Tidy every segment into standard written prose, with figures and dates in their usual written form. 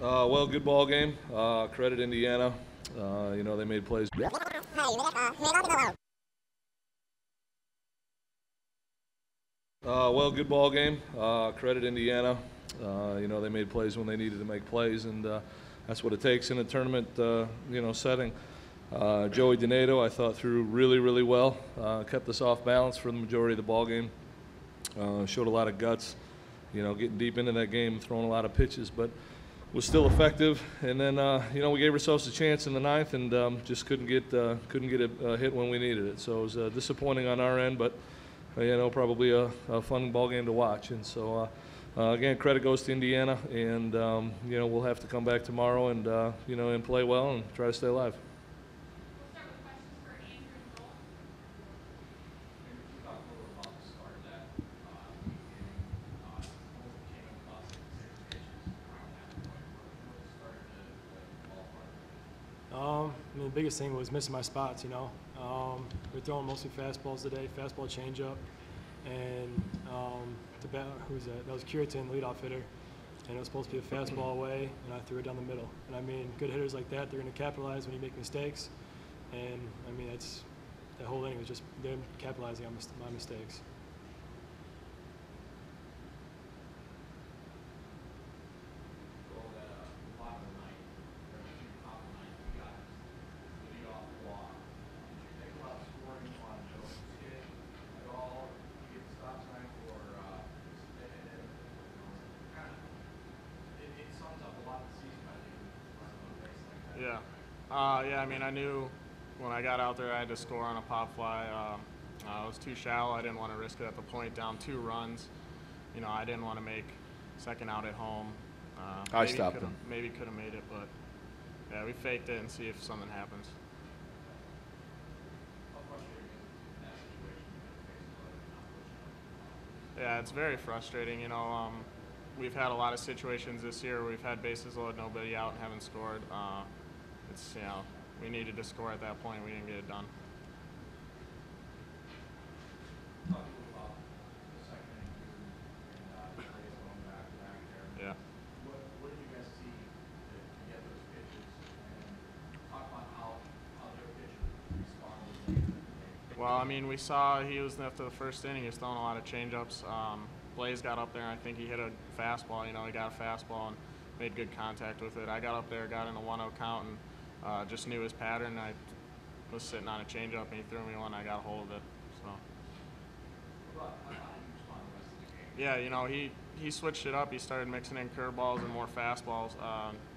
Well, good ball game. Credit Indiana. They made plays. Well, good ball game. Credit Indiana. They made plays when they needed to make plays, and that's what it takes in a tournament, setting. Joey Donato, I thought, threw really, really well. Kept us off balance for the majority of the ball game. Showed a lot of guts, getting deep into that game, throwing a lot of pitches, but was still effective. And then, we gave ourselves a chance in the ninth and just couldn't get a hit when we needed it. So it was disappointing on our end, but probably a fun ball game to watch. And so, again, credit goes to Indiana, and we'll have to come back tomorrow and and play well and try to stay alive. The biggest thing was missing my spots, We're throwing mostly fastballs today, fastball changeup, and who's that? That was Curitan, leadoff hitter, and it was supposed to be a fastball away, and I threw it down the middle. And good hitters like that, they're going to capitalize when you make mistakes, and that whole inning was just them capitalizing on my mistakes. I knew when I got out there I had to score on a pop fly. I was too shallow. I didn't want to risk it at the plate, down 2 runs. I didn't want to make second out at home. I stopped him. Maybe could have made it, but yeah, we faked it and see if something happens. Yeah, it's very frustrating. We've had a lot of situations this year where we've had bases loaded, nobody out, and haven't scored. We needed to score at that point. We didn't get it done. Yeah. What did you guys see to get those pitches? And talk about how their pitchers responded. Well, we saw he was after the first inning. He was throwing a lot of changeups. Blaze got up there, and I think he hit a fastball. He got a fastball and made good contact with it. I got up there, got in a 1-0 count, and just knew his pattern. I was sitting on a changeup, and he threw me one. I got a hold of it. So. How did you respond the rest of the game? Yeah, he switched it up. He started mixing in curveballs and more fastballs,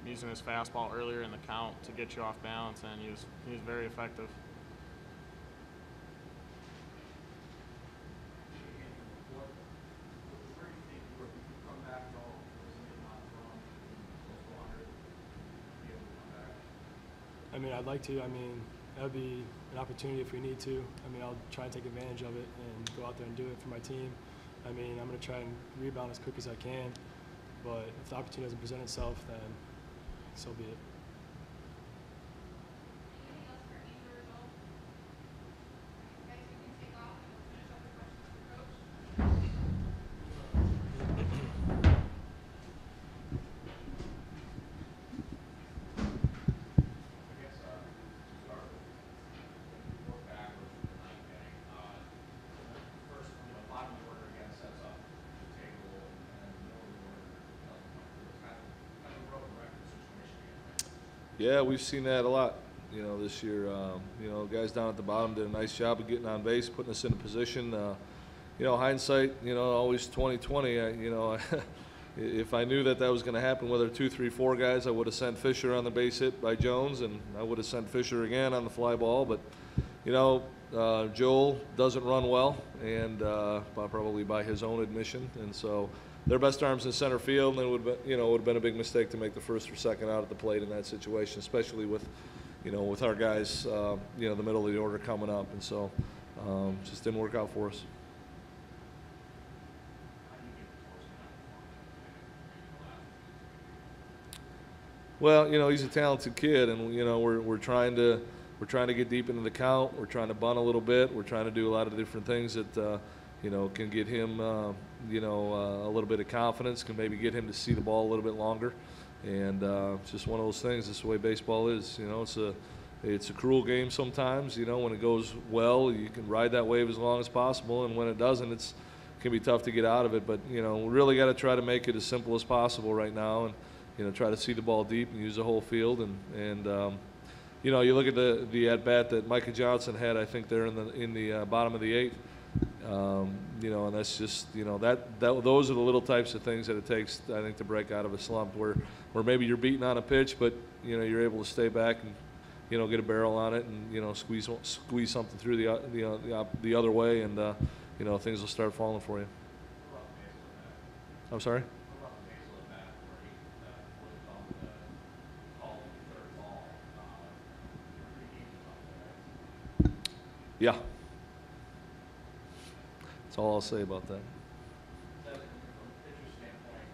using his fastball earlier in the count to get you off balance, and he was very effective. I'd like to. That would be an opportunity if we need to. I'll try and take advantage of it and go out there and do it for my team. I'm going to try and rebound as quick as I can, but if the opportunity doesn't present itself, then so be it. Yeah, we've seen that a lot, this year. Guys down at the bottom did a nice job of getting on base, putting us in a position. Hindsight, always 20/20. If I knew that was going to happen, whether 2, 3, 4 guys, I would have sent Fisher on the base hit by Jones, and I would have sent Fisher again on the fly ball. But, Joel doesn't run well, and probably by his own admission, and so their best arm's in center field, and it would have been a big mistake to make the first or second out at the plate in that situation, especially with our guys, the middle of the order coming up, and so just didn't work out for us. Well, he's a talented kid, and we're trying to get deep into the count. We're trying to bunt a little bit. We're trying to do a lot of different things that can get him a little bit of confidence, can maybe get him to see the ball a little bit longer. And it's just one of those things. This is the way baseball is. You know, it's a cruel game sometimes. You know, when it goes well, you can ride that wave as long as possible, and when it doesn't, it can be tough to get out of it. But you know, we really got to try to make it as simple as possible right now, and you know, try to see the ball deep and use the whole field. And you know, you look at the at bat that Micah Johnson had. I think they're in the bottom of the eighth. You know, and that's just, you know, those are the little types of things that it takes, I think, to break out of a slump where maybe you're beating on a pitch, but you know, you're able to stay back and, you know, get a barrel on it and, you know, squeeze something through the other way, and you know, things will start falling for you. I'm sorry? Yeah. That's all I'll say about that. From a pitcher's standpoint,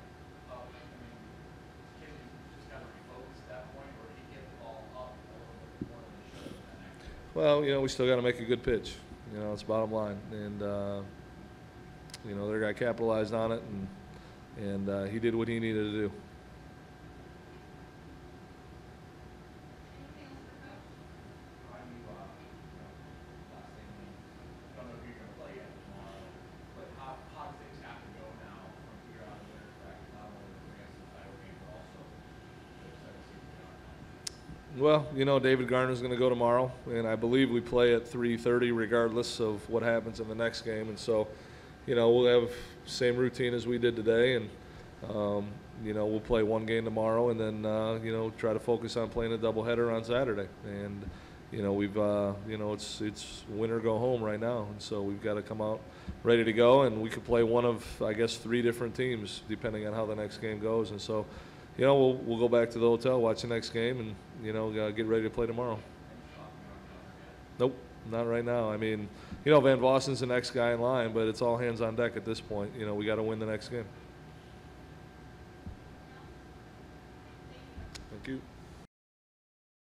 I mean, can you just kind of refocus at that point, or he get the ball up a little bit more than he should have in that next game? Well, you know, we still got to make a good pitch. You know, it's bottom line, and you know, their guy capitalized on it, and he did what he needed to do. Ryan, you, last thing, I don't know if you're going to play yet tomorrow, but how do things have to go now from here on in winter practice, not only to advance the title game, but also to set the season beyond that? Well, you know, David Garner's going to go tomorrow, and I believe we play at 3:30 regardless of what happens in the next game. And so, you know, we'll have same routine as we did today, and you know, we'll play one game tomorrow, and then you know, try to focus on playing a doubleheader on Saturday. And you know, we've you know, it's win or go home right now, and so we've got to come out ready to go, and we could play one of, I guess, 3 different teams depending on how the next game goes. And so, you know, we'll go back to the hotel, watch the next game, and you know, get ready to play tomorrow. Nope, not right now. I mean, you know, Van Vossen's the next guy in line, but it's all hands on deck at this point. You know, we got to win the next game. Thank you.